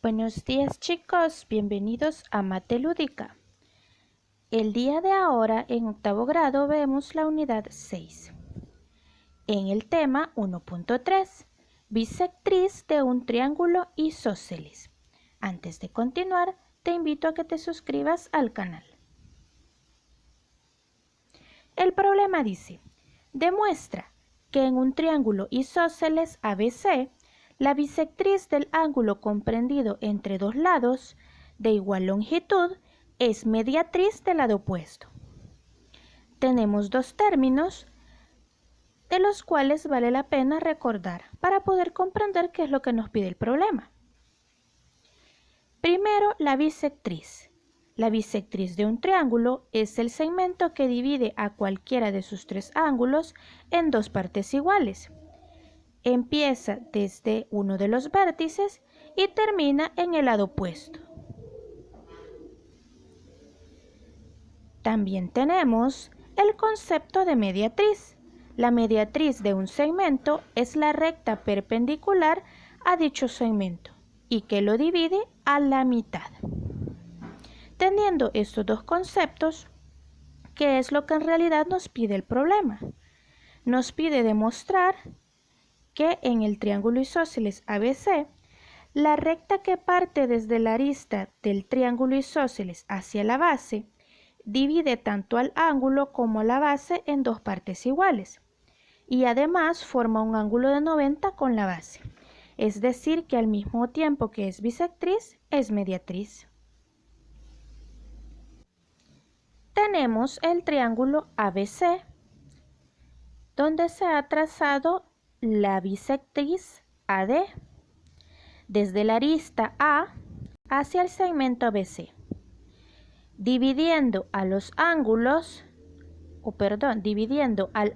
Buenos días chicos, bienvenidos a Mate Lúdica. El día de ahora en octavo grado vemos la unidad 6. En el tema 1.3, bisectriz de un triángulo isósceles. Antes de continuar, te invito a que te suscribas al canal. El problema dice, demuestra que en un triángulo isósceles ABC, la bisectriz del ángulo comprendido entre dos lados de igual longitud es mediatriz del lado opuesto. Tenemos dos términos de los cuales vale la pena recordar para poder comprender qué es lo que nos pide el problema. Primero, la bisectriz. La bisectriz de un triángulo es el segmento que divide a cualquiera de sus tres ángulos en dos partes iguales. Empieza desde uno de los vértices y termina en el lado opuesto. También tenemos el concepto de mediatriz. La mediatriz de un segmento es la recta perpendicular a dicho segmento y que lo divide a la mitad. Teniendo estos dos conceptos, ¿qué es lo que en realidad nos pide el problema? Nos pide demostrar que en el triángulo isósceles ABC, la recta que parte desde la arista del triángulo isósceles hacia la base divide tanto al ángulo como a la base en dos partes iguales y además forma un ángulo de 90 con la base. Es decir, que al mismo tiempo que es bisectriz, es mediatriz. Tenemos el triángulo ABC, donde se ha trazado la bisectriz AD desde la arista A hacia el segmento ABC, dividiendo al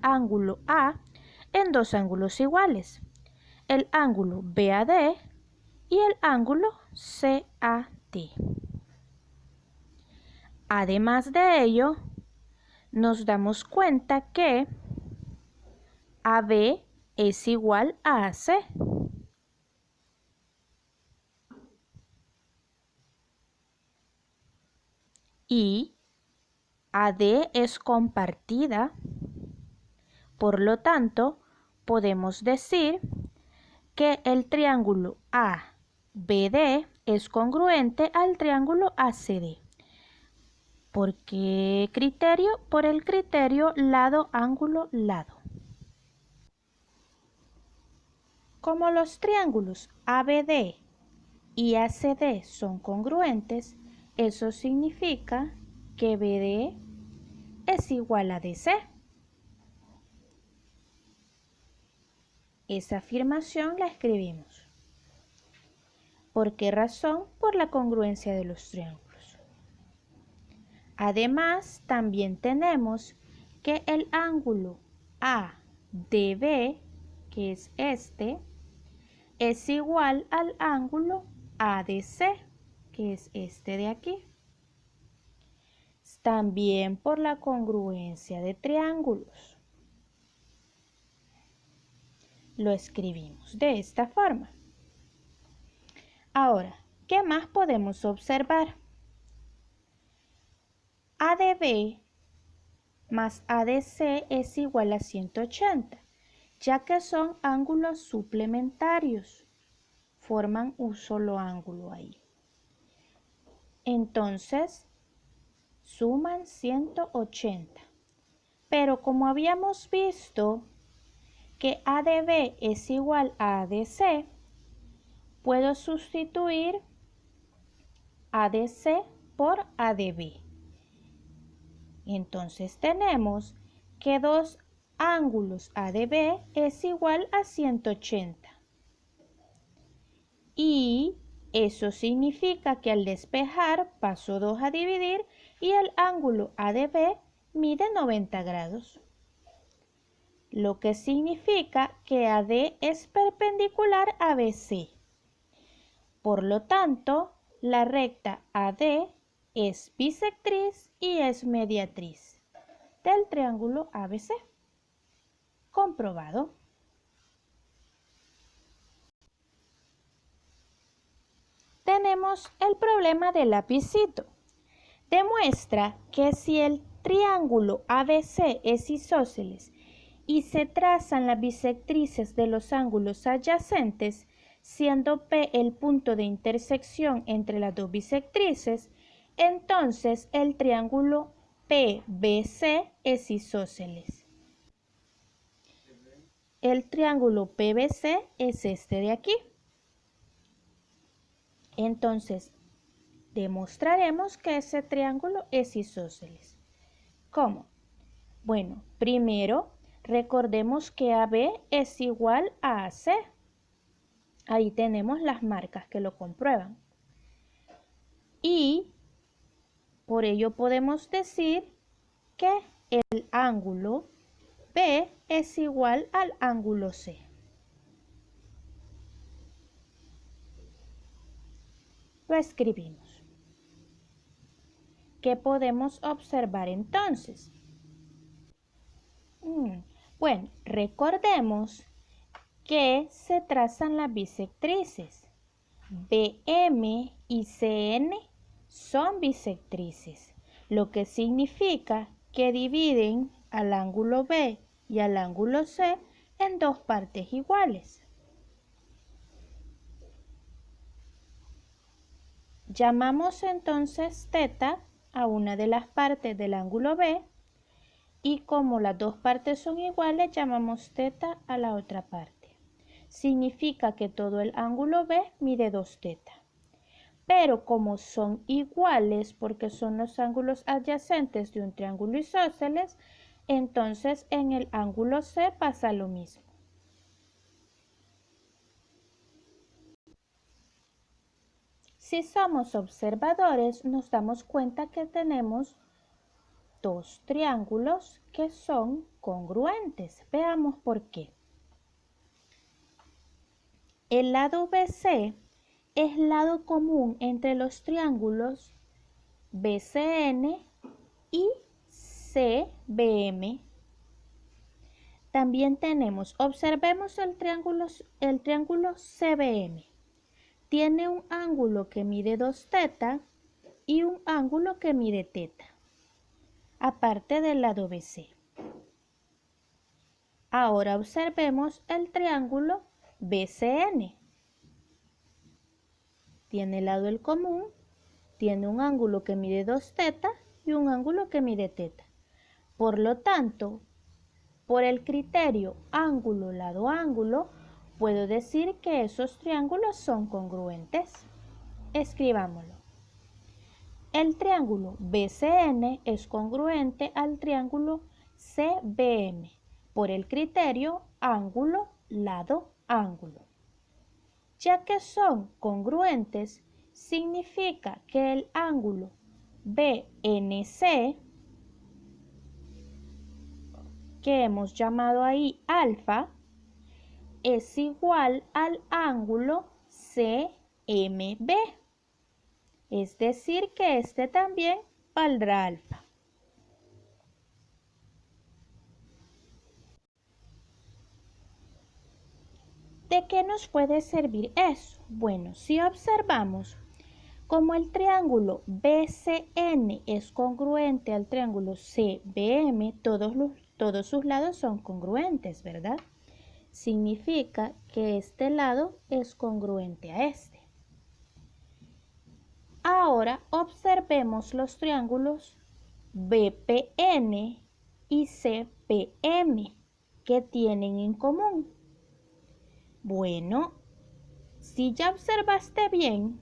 ángulo A en dos ángulos iguales, el ángulo BAD y el ángulo CAD. Además de ello, nos damos cuenta que AB es igual a AC. Y AD es compartida, por lo tanto, podemos decir que el triángulo ABD es congruente al triángulo ACD. ¿Por qué criterio? Por el criterio lado, ángulo, lado. Como los triángulos ABD y ACD son congruentes, eso significa que BD es igual a DC. Esa afirmación la escribimos. ¿Por qué razón? Por la congruencia de los triángulos. Además, también tenemos que el ángulo ADB, que es este, es igual al ángulo ADC, que es este de aquí. También por la congruencia de triángulos. Lo escribimos de esta forma. Ahora, ¿qué más podemos observar? ADB más ADC es igual a 180, ya que son ángulos suplementarios. Forman un solo ángulo ahí. Entonces, suman 180. Pero como habíamos visto que ADB es igual a ADC, puedo sustituir ADC por ADB. Entonces tenemos que dos ángulos ADB es igual a 180. Y eso significa que al despejar paso 2 a dividir y el ángulo ADB mide 90 grados. Lo que significa que AD es perpendicular a BC. Por lo tanto, la recta AD es bisectriz y es mediatriz del triángulo ABC. Comprobado. tenemos el problema del lapicito. Demuestra que si el triángulo ABC es isósceles y se trazan las bisectrices de los ángulos adyacentes, siendo P el punto de intersección entre las dos bisectrices, entonces el triángulo PBC es isósceles. El triángulo PBC es este de aquí. Entonces, demostraremos que ese triángulo es isósceles. ¿Cómo? Bueno, primero recordemos que AB es igual a AC. Ahí tenemos las marcas que lo comprueban. Y por ello podemos decir que el ángulo B es igual al ángulo C. Lo escribimos. ¿Qué podemos observar entonces? Bueno, recordemos que se trazan las bisectrices. BM y CN son bisectrices, lo que significa que dividen al ángulo B y al ángulo C en dos partes iguales. Llamamos entonces θ a una de las partes del ángulo B y como las dos partes son iguales, llamamos θ a la otra parte. Significa que todo el ángulo B mide 2θ. Pero como son iguales porque son los ángulos adyacentes de un triángulo isósceles, entonces en el ángulo C pasa lo mismo. Si somos observadores, nos damos cuenta que tenemos dos triángulos que son congruentes. Veamos por qué. El lado BC es lado común entre los triángulos BCN y CBM. También tenemos, observemos el triángulo CBM. Tiene un ángulo que mide 2θ y un ángulo que mide θ, aparte del lado BC. Ahora observemos el triángulo BCN. Tiene lado el común, tiene un ángulo que mide 2θ y un ángulo que mide θ. Por lo tanto, por el criterio ángulo, lado, ángulo, puedo decir que esos triángulos son congruentes. Escribámoslo. El triángulo BCN es congruente al triángulo CBM por el criterio ángulo, lado, ángulo. Ya que son congruentes, significa que el ángulo BNC, que hemos llamado ahí alfa, es igual al ángulo CMB. Es decir, que este también valdrá alfa. ¿De qué nos puede servir eso? Bueno, si observamos, como el triángulo BCN es congruente al triángulo CBM, todos sus lados son congruentes, ¿verdad? Significa que este lado es congruente a este. Ahora observemos los triángulos BPN y CPM que tienen en común. Bueno, si ya observaste bien,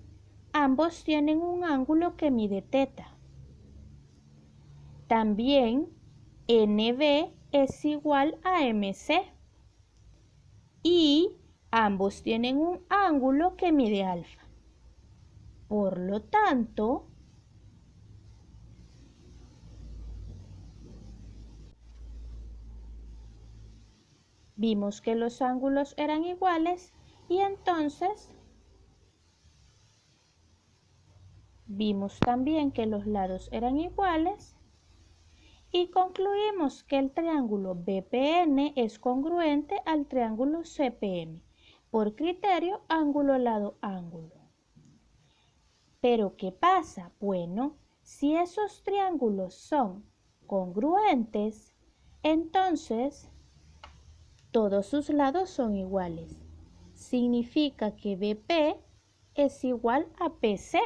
ambos tienen un ángulo que mide θ. También NB es igual a MC y ambos tienen un ángulo que mide alfa. Por lo tanto, vimos que los ángulos eran iguales y entonces vimos también que los lados eran iguales y concluimos que el triángulo BPN es congruente al triángulo CPM por criterio ángulo, lado, ángulo. Pero ¿qué pasa? Bueno, si esos triángulos son congruentes, entonces todos sus lados son iguales. Significa que BP es igual a PC.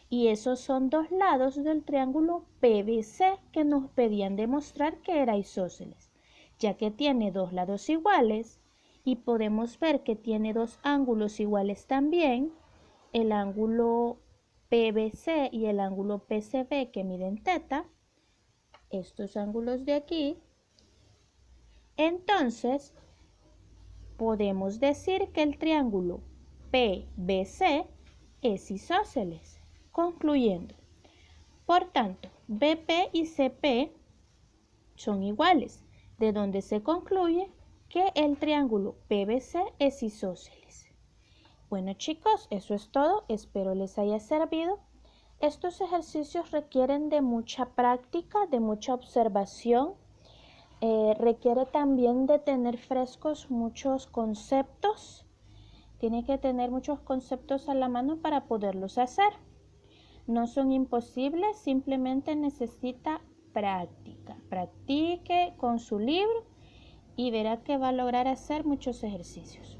Y esos son dos lados del triángulo PBC que nos pedían demostrar que era isósceles, ya que tiene dos lados iguales y podemos ver que tiene dos ángulos iguales también, el ángulo PBC y el ángulo PCB que miden teta, estos ángulos de aquí. Entonces, podemos decir que el triángulo PBC es isósceles. Concluyendo, por tanto, BP y CP son iguales, de donde se concluye que el triángulo PBC es isósceles. Bueno chicos, eso es todo, espero les haya servido. Estos ejercicios requieren de mucha práctica, de mucha observación. Requiere también de tener frescos muchos conceptos. Tiene que tener muchos conceptos a la mano para poderlos hacer. No son imposibles, simplemente necesita práctica. Practique con su libro y verá que va a lograr hacer muchos ejercicios.